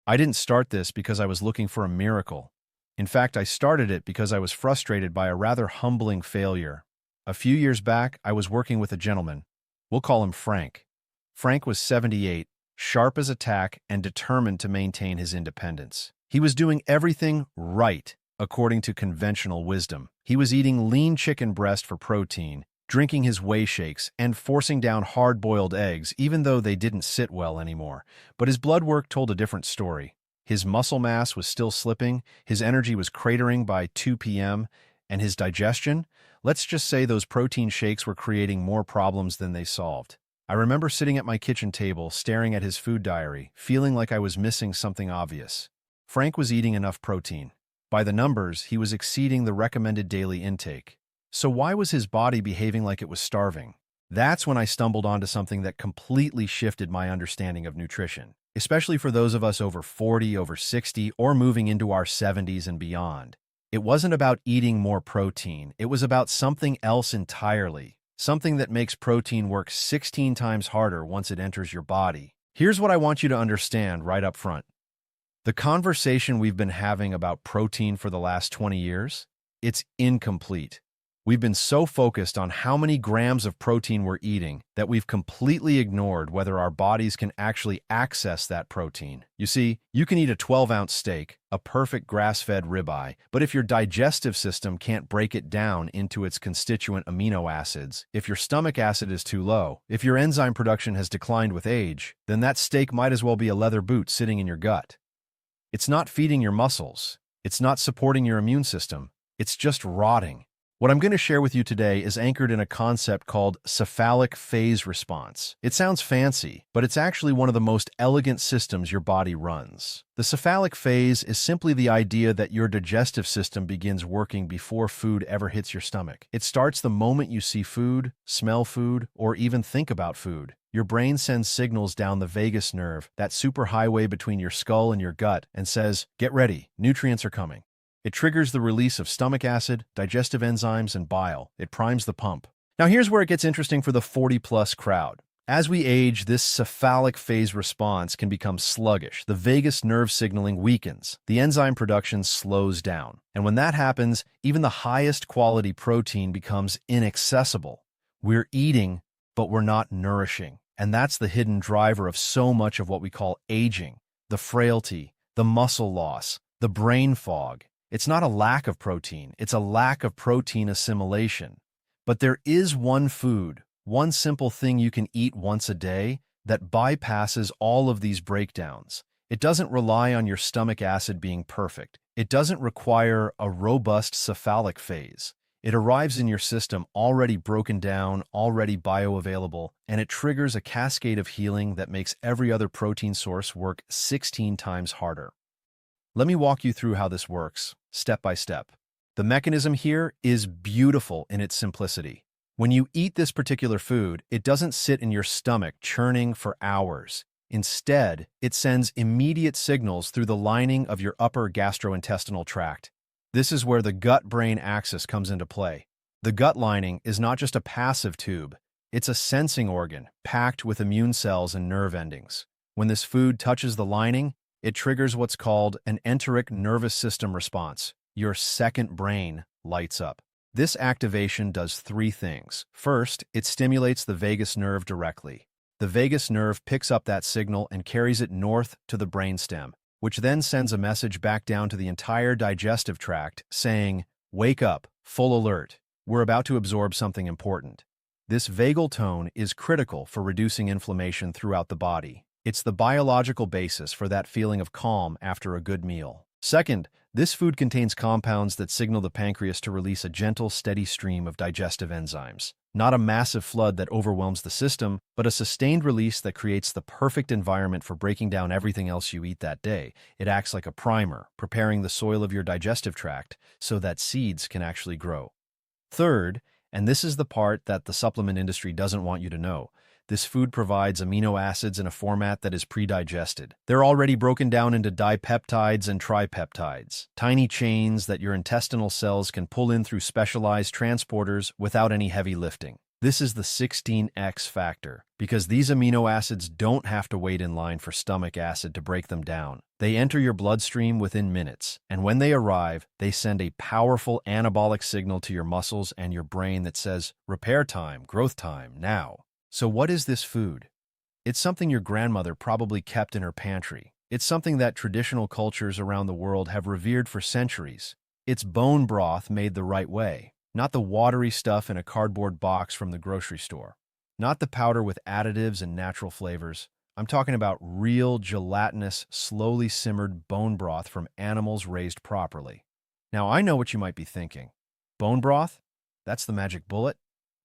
I didn't start this because I was looking for a miracle. In fact, I started it because I was frustrated by a rather humbling failure. A few years back, I was working with a gentleman. We'll call him Frank. Frank was 78, sharp as a tack, and determined to maintain his independence. He was doing everything right, according to conventional wisdom. He was eating lean chicken breast for protein, drinking his whey shakes, and forcing down hard-boiled eggs, even though they didn't sit well anymore. But his blood work told a different story. His muscle mass was still slipping, his energy was cratering by 2 p.m., and his digestion? Let's just say those protein shakes were creating more problems than they solved. I remember sitting at my kitchen table, staring at his food diary, feeling like I was missing something obvious. Frank was eating enough protein. By the numbers, he was exceeding the recommended daily intake. So why was his body behaving like it was starving? That's when I stumbled onto something that completely shifted my understanding of nutrition, especially for those of us over 40, over 60, or moving into our 70s and beyond. It wasn't about eating more protein. It was about something else entirely, something that makes protein work 16 times harder once it enters your body. Here's what I want you to understand right up front. The conversation we've been having about protein for the last 20 years, it's incomplete. We've been so focused on how many grams of protein we're eating that we've completely ignored whether our bodies can actually access that protein. You see, you can eat a 12-ounce steak, a perfect grass-fed ribeye, but if your digestive system can't break it down into its constituent amino acids, if your stomach acid is too low, if your enzyme production has declined with age, then that steak might as well be a leather boot sitting in your gut. It's not feeding your muscles. It's not supporting your immune system. It's just rotting. What I'm going to share with you today is anchored in a concept called cephalic phase response. It sounds fancy, but it's actually one of the most elegant systems your body runs. The cephalic phase is simply the idea that your digestive system begins working before food ever hits your stomach. It starts the moment you see food, smell food, or even think about food. Your brain sends signals down the vagus nerve, that superhighway between your skull and your gut, and says, "Get ready, nutrients are coming." It triggers the release of stomach acid, digestive enzymes, and bile. It primes the pump. Now here's where it gets interesting for the 40-plus crowd. As we age, this cephalic phase response can become sluggish. The vagus nerve signaling weakens. The enzyme production slows down. And when that happens, even the highest quality protein becomes inaccessible. We're eating, but we're not nourishing. And that's the hidden driver of so much of what we call aging. The frailty, the muscle loss, the brain fog. It's not a lack of protein, it's a lack of protein assimilation. But there is one food, one simple thing you can eat once a day that bypasses all of these breakdowns. It doesn't rely on your stomach acid being perfect. It doesn't require a robust cephalic phase. It arrives in your system already broken down, already bioavailable, and it triggers a cascade of healing that makes every other protein source work 16 times harder. Let me walk you through how this works, step by step. The mechanism here is beautiful in its simplicity. When you eat this particular food, it doesn't sit in your stomach churning for hours. Instead, it sends immediate signals through the lining of your upper gastrointestinal tract. This is where the gut-brain axis comes into play. The gut lining is not just a passive tube, it's a sensing organ packed with immune cells and nerve endings. When this food touches the lining, it triggers what's called an enteric nervous system response. Your second brain lights up. This activation does three things. First, it stimulates the vagus nerve directly. The vagus nerve picks up that signal and carries it north to the brainstem, which then sends a message back down to the entire digestive tract saying, "Wake up, full alert. We're about to absorb something important." This vagal tone is critical for reducing inflammation throughout the body. It's the biological basis for that feeling of calm after a good meal. Second, this food contains compounds that signal the pancreas to release a gentle, steady stream of digestive enzymes. Not a massive flood that overwhelms the system, but a sustained release that creates the perfect environment for breaking down everything else you eat that day. It acts like a primer, preparing the soil of your digestive tract so that seeds can actually grow. Third, and this is the part that the supplement industry doesn't want you to know, this food provides amino acids in a format that is pre-digested. They're already broken down into dipeptides and tripeptides, tiny chains that your intestinal cells can pull in through specialized transporters without any heavy lifting. This is the 16X factor, because these amino acids don't have to wait in line for stomach acid to break them down. They enter your bloodstream within minutes, and when they arrive, they send a powerful anabolic signal to your muscles and your brain that says, repair time, growth time, now. So what is this food? It's something your grandmother probably kept in her pantry. It's something that traditional cultures around the world have revered for centuries. It's bone broth made the right way. Not the watery stuff in a cardboard box from the grocery store. Not the powder with additives and natural flavors. I'm talking about real, gelatinous, slowly simmered bone broth from animals raised properly. Now, I know what you might be thinking. Bone broth? That's the magic bullet?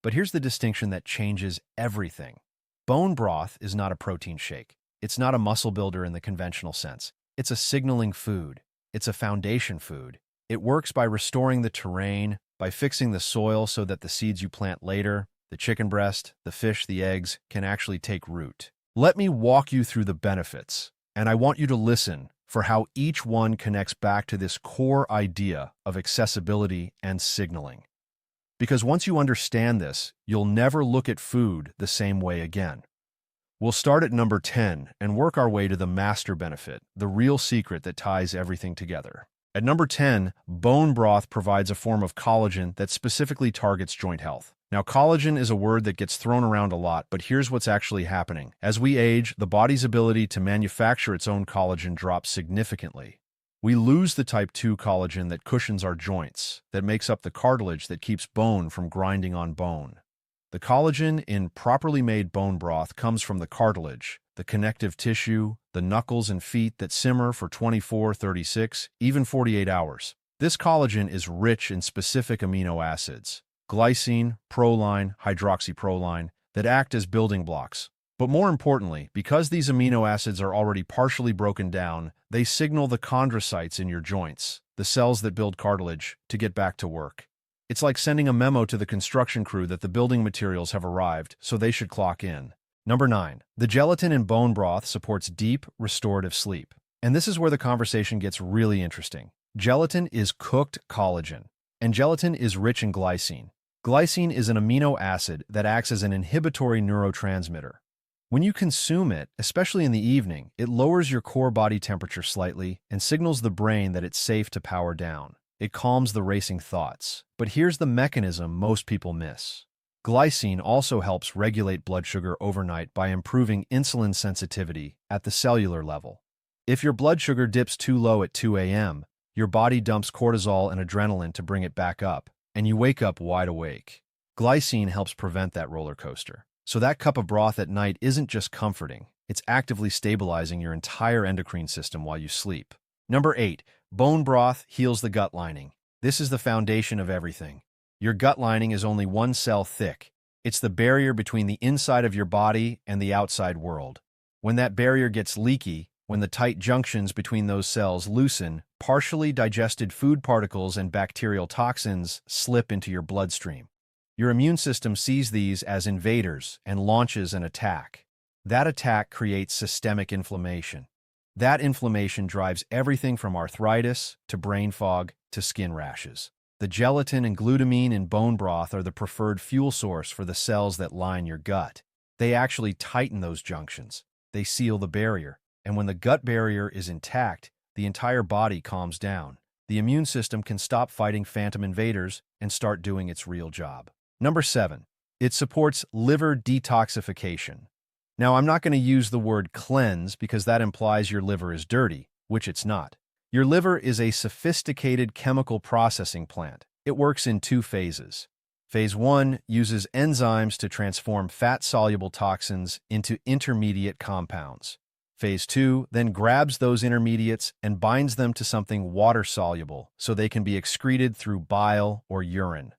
But here's the distinction that changes everything. Bone broth is not a protein shake. It's not a muscle builder in the conventional sense. It's a signaling food. It's a foundation food. It works by restoring the terrain, by fixing the soil so that the seeds you plant later, the chicken breast, the fish, the eggs, can actually take root. Let me walk you through the benefits, and I want you to listen for how each one connects back to this core idea of accessibility and signaling. Because once you understand this, you'll never look at food the same way again. We'll start at number 10 and work our way to the master benefit, the real secret that ties everything together. At number 10, bone broth provides a form of collagen that specifically targets joint health. Now, collagen is a word that gets thrown around a lot, but here's what's actually happening. As we age, the body's ability to manufacture its own collagen drops significantly. We lose the type 2 collagen that cushions our joints, that makes up the cartilage that keeps bone from grinding on bone. The collagen in properly made bone broth comes from the cartilage, the connective tissue, the knuckles and feet that simmer for 24, 36, even 48 hours. This collagen is rich in specific amino acids, glycine, proline, hydroxyproline, that act as building blocks. But more importantly, because these amino acids are already partially broken down, they signal the chondrocytes in your joints, the cells that build cartilage, to get back to work. It's like sending a memo to the construction crew that the building materials have arrived, so they should clock in. Number 9. The gelatin in bone broth supports deep, restorative sleep. And this is where the conversation gets really interesting. Gelatin is cooked collagen, and gelatin is rich in glycine. Glycine is an amino acid that acts as an inhibitory neurotransmitter. When you consume it, especially in the evening, it lowers your core body temperature slightly and signals the brain that it's safe to power down. It calms the racing thoughts. But here's the mechanism most people miss. Glycine also helps regulate blood sugar overnight by improving insulin sensitivity at the cellular level. If your blood sugar dips too low at 2 a.m., your body dumps cortisol and adrenaline to bring it back up, and you wake up wide awake. Glycine helps prevent that roller coaster. So that cup of broth at night isn't just comforting, it's actively stabilizing your entire endocrine system while you sleep. Number 8, bone broth heals the gut lining. This is the foundation of everything. Your gut lining is only one cell thick. It's the barrier between the inside of your body and the outside world. When that barrier gets leaky, when the tight junctions between those cells loosen, partially digested food particles and bacterial toxins slip into your bloodstream. Your immune system sees these as invaders and launches an attack. That attack creates systemic inflammation. That inflammation drives everything from arthritis to brain fog to skin rashes. The gelatin and glutamine in bone broth are the preferred fuel source for the cells that line your gut. They actually tighten those junctions. They seal the barrier. And when the gut barrier is intact, the entire body calms down. The immune system can stop fighting phantom invaders and start doing its real job. Number 7, it supports liver detoxification. Now, I'm not going to use the word cleanse because that implies your liver is dirty, which it's not. Your liver is a sophisticated chemical processing plant. It works in 2 phases. Phase 1 uses enzymes to transform fat-soluble toxins into intermediate compounds. Phase 2 then grabs those intermediates and binds them to something water-soluble so they can be excreted through bile or urine.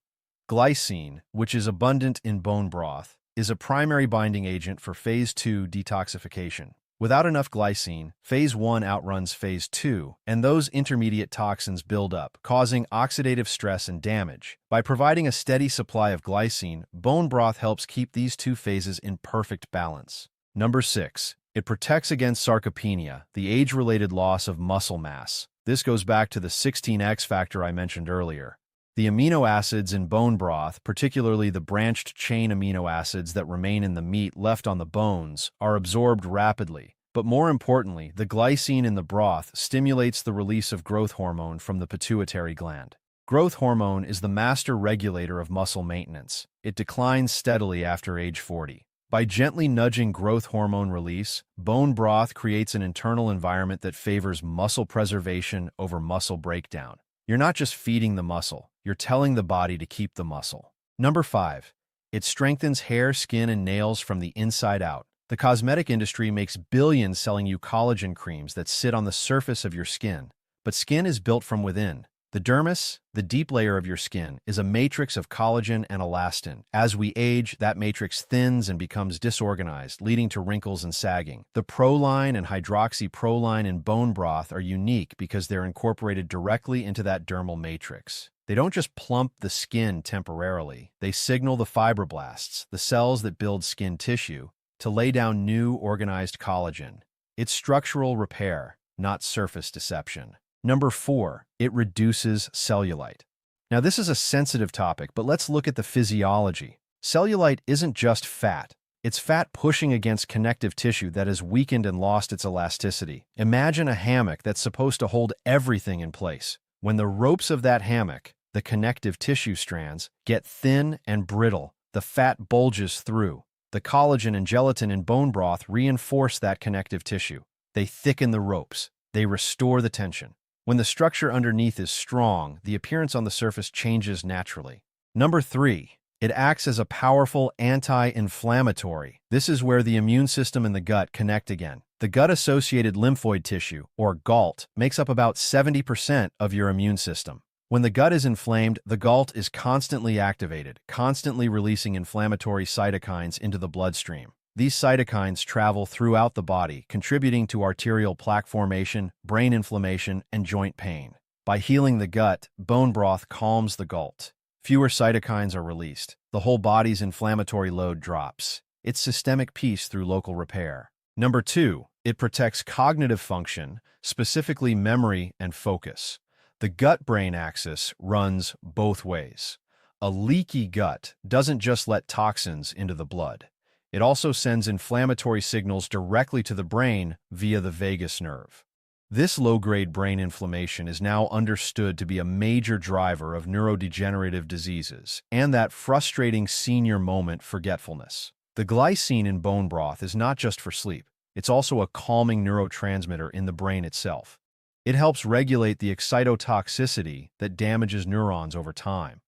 Glycine, which is abundant in bone broth, is a primary binding agent for Phase 2 detoxification. Without enough glycine, Phase 1 outruns Phase 2, and those intermediate toxins build up, causing oxidative stress and damage. By providing a steady supply of glycine, bone broth helps keep these 2 phases in perfect balance. Number 6. It protects against sarcopenia, the age-related loss of muscle mass. This goes back to the 16X factor I mentioned earlier. The amino acids in bone broth, particularly the branched-chain amino acids that remain in the meat left on the bones, are absorbed rapidly. But more importantly, the glycine in the broth stimulates the release of growth hormone from the pituitary gland. Growth hormone is the master regulator of muscle maintenance. It declines steadily after age 40. By gently nudging growth hormone release, bone broth creates an internal environment that favors muscle preservation over muscle breakdown. You're not just feeding the muscle, you're telling the body to keep the muscle. Number 5. It strengthens hair, skin, and nails from the inside out. The cosmetic industry makes billions selling you collagen creams that sit on the surface of your skin. But skin is built from within. The dermis, the deep layer of your skin, is a matrix of collagen and elastin. As we age, that matrix thins and becomes disorganized, leading to wrinkles and sagging. The proline and hydroxyproline in bone broth are unique because they're incorporated directly into that dermal matrix. They don't just plump the skin temporarily. They signal the fibroblasts, the cells that build skin tissue, to lay down new organized collagen. It's structural repair, not surface deception. Number 4, it reduces cellulite. Now, this is a sensitive topic, but let's look at the physiology. Cellulite isn't just fat. It's fat pushing against connective tissue that has weakened and lost its elasticity. Imagine a hammock that's supposed to hold everything in place. When the ropes of that hammock, the connective tissue strands, get thin and brittle, the fat bulges through. The collagen and gelatin in bone broth reinforce that connective tissue. They thicken the ropes. They restore the tension. When the structure underneath is strong, the appearance on the surface changes naturally. Number 3, it acts as a powerful anti-inflammatory. This is where the immune system and the gut connect again. The gut-associated lymphoid tissue, or GALT, makes up about 70% of your immune system. When the gut is inflamed, the GALT is constantly activated, constantly releasing inflammatory cytokines into the bloodstream. These cytokines travel throughout the body, contributing to arterial plaque formation, brain inflammation, and joint pain. By healing the gut, bone broth calms the GALT. Fewer cytokines are released. The whole body's inflammatory load drops. It's systemic peace through local repair. Number 2, it protects cognitive function, specifically memory and focus. The gut-brain axis runs both ways. A leaky gut doesn't just let toxins into the blood. It also sends inflammatory signals directly to the brain via the vagus nerve. This low-grade brain inflammation is now understood to be a major driver of neurodegenerative diseases and that frustrating senior moment forgetfulness. The glycine in bone broth is not just for sleep. It's also a calming neurotransmitter in the brain itself. It helps regulate the excitotoxicity that damages neurons over time.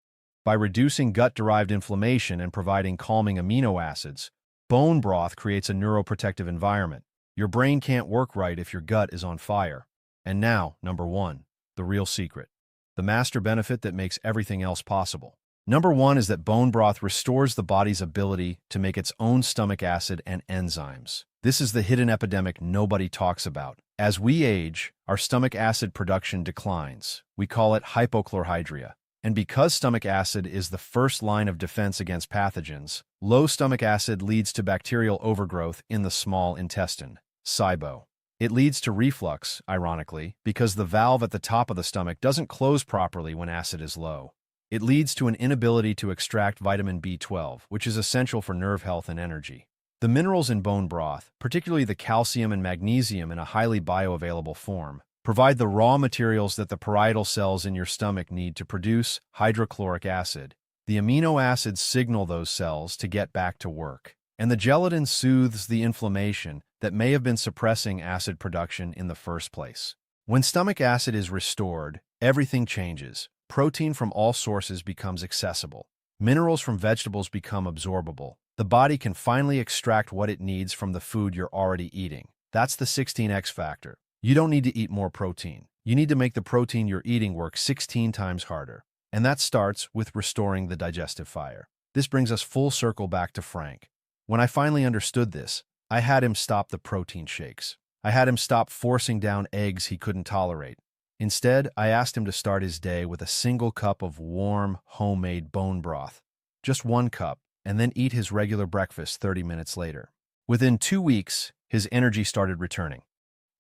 By reducing gut-derived inflammation and providing calming amino acids, bone broth creates a neuroprotective environment. Your brain can't work right if your gut is on fire. And now, number 1, the real secret. The master benefit that makes everything else possible. Number 1 is that bone broth restores the body's ability to make its own stomach acid and enzymes. This is the hidden epidemic nobody talks about. As we age, our stomach acid production declines. We call it hypochlorhydria. And because stomach acid is the first line of defense against pathogens, low stomach acid leads to bacterial overgrowth in the small intestine, SIBO. It leads to reflux, ironically, because the valve at the top of the stomach doesn't close properly when acid is low. It leads to an inability to extract vitamin B12, which is essential for nerve health and energy. The minerals in bone broth, particularly the calcium and magnesium in a highly bioavailable form, provide the raw materials that the parietal cells in your stomach need to produce hydrochloric acid. The amino acids signal those cells to get back to work, and the gelatin soothes the inflammation that may have been suppressing acid production in the first place. When stomach acid is restored, everything changes. Protein from all sources becomes accessible. Minerals from vegetables become absorbable. The body can finally extract what it needs from the food you're already eating. That's the 16x factor. You don't need to eat more protein. You need to make the protein you're eating work 16 times harder. And that starts with restoring the digestive fire. This brings us full circle back to Frank. When I finally understood this, I had him stop the protein shakes. I had him stop forcing down eggs he couldn't tolerate. Instead, I asked him to start his day with a single cup of warm, homemade bone broth. Just 1 cup, and then eat his regular breakfast 30 minutes later. Within 2 weeks, his energy started returning.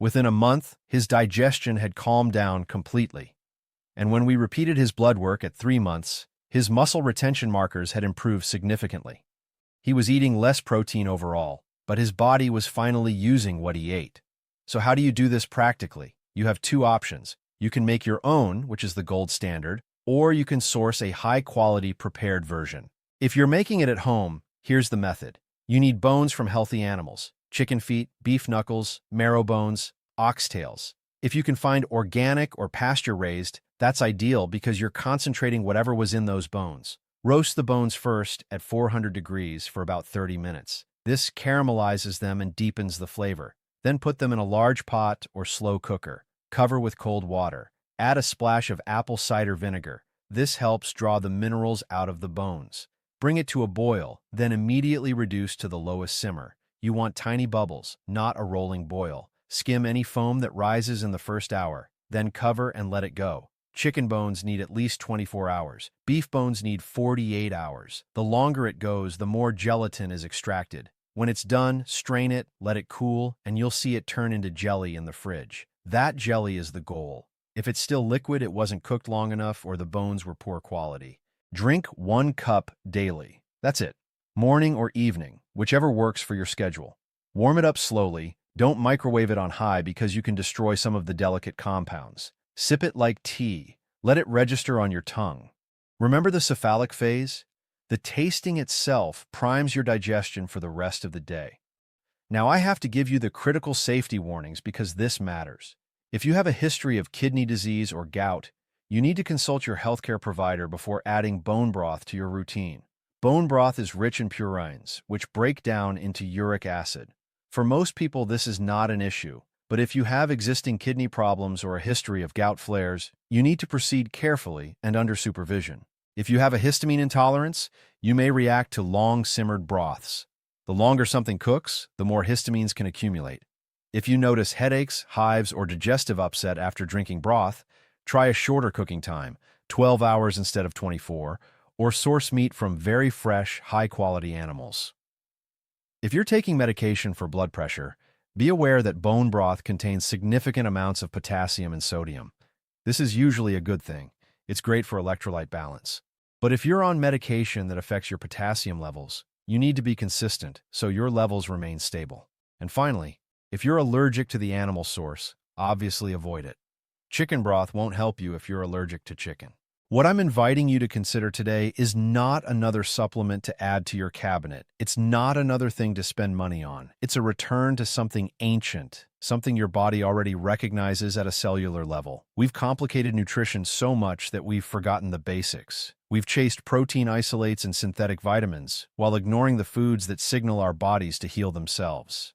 Within a month, his digestion had calmed down completely. And when we repeated his blood work at 3 months, his muscle retention markers had improved significantly. He was eating less protein overall, but his body was finally using what he ate. So how do you do this practically? You have two options. You can make your own, which is the gold standard, or you can source a high-quality prepared version. If you're making it at home, here's the method. You need bones from healthy animals: chicken feet, beef knuckles, marrow bones, oxtails. If you can find organic or pasture-raised, that's ideal because you're concentrating whatever was in those bones. Roast the bones first at 400 degrees for about 30 minutes. This caramelizes them and deepens the flavor. Then put them in a large pot or slow cooker. Cover with cold water. Add a splash of apple cider vinegar. This helps draw the minerals out of the bones. Bring it to a boil, then immediately reduce to the lowest simmer. You want tiny bubbles, not a rolling boil. Skim any foam that rises in the first hour, then cover and let it go. Chicken bones need at least 24 hours. Beef bones need 48 hours. The longer it goes, the more gelatin is extracted. When it's done, strain it, let it cool, and you'll see it turn into jelly in the fridge. That jelly is the goal. If it's still liquid, it wasn't cooked long enough or the bones were poor quality. Drink 1 cup daily. That's it. Morning or evening, whichever works for your schedule. Warm it up slowly. Don't microwave it on high because you can destroy some of the delicate compounds. Sip it like tea. Let it register on your tongue. Remember the cephalic phase? The tasting itself primes your digestion for the rest of the day. Now I have to give you the critical safety warnings because this matters. If you have a history of kidney disease or gout, you need to consult your healthcare provider before adding bone broth to your routine. Bone broth is rich in purines, which break down into uric acid. For most people, this is not an issue, but if you have existing kidney problems or a history of gout flares, you need to proceed carefully and under supervision. If you have a histamine intolerance, you may react to long-simmered broths. The longer something cooks, the more histamines can accumulate. If you notice headaches, hives, or digestive upset after drinking broth, try a shorter cooking time, 12 hours instead of 24, or source meat from very fresh, high-quality animals. If you're taking medication for blood pressure, be aware that bone broth contains significant amounts of potassium and sodium. This is usually a good thing. It's great for electrolyte balance. But if you're on medication that affects your potassium levels, you need to be consistent so your levels remain stable. And finally, if you're allergic to the animal source, obviously avoid it. Chicken broth won't help you if you're allergic to chicken. What I'm inviting you to consider today is not another supplement to add to your cabinet. It's not another thing to spend money on. It's a return to something ancient, something your body already recognizes at a cellular level. We've complicated nutrition so much that we've forgotten the basics. We've chased protein isolates and synthetic vitamins, while ignoring the foods that signal our bodies to heal themselves.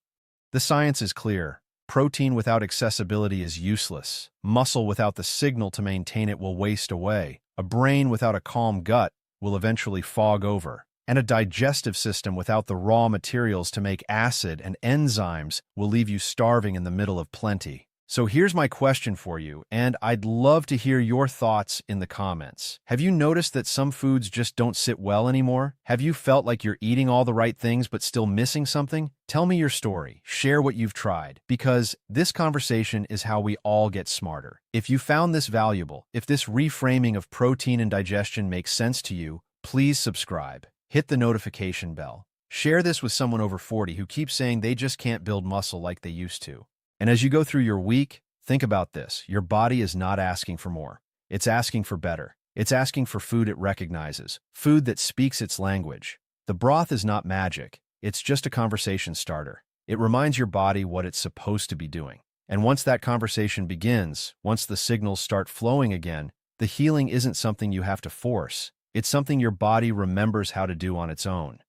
The science is clear. Protein without accessibility is useless. Muscle without the signal to maintain it will waste away. A brain without a calm gut will eventually fog over. And a digestive system without the raw materials to make acid and enzymes will leave you starving in the middle of plenty. So here's my question for you, and I'd love to hear your thoughts in the comments. Have you noticed that some foods just don't sit well anymore? Have you felt like you're eating all the right things but still missing something? Tell me your story. Share what you've tried, because this conversation is how we all get smarter. If you found this valuable, if this reframing of protein and digestion makes sense to you, please subscribe. Hit the notification bell. Share this with someone over 40 who keeps saying they just can't build muscle like they used to. And as you go through your week, think about this. Your body is not asking for more. It's asking for better. It's asking for food it recognizes, food that speaks its language. The broth is not magic. It's just a conversation starter. It reminds your body what it's supposed to be doing. And once that conversation begins, once the signals start flowing again, the healing isn't something you have to force. It's something your body remembers how to do on its own.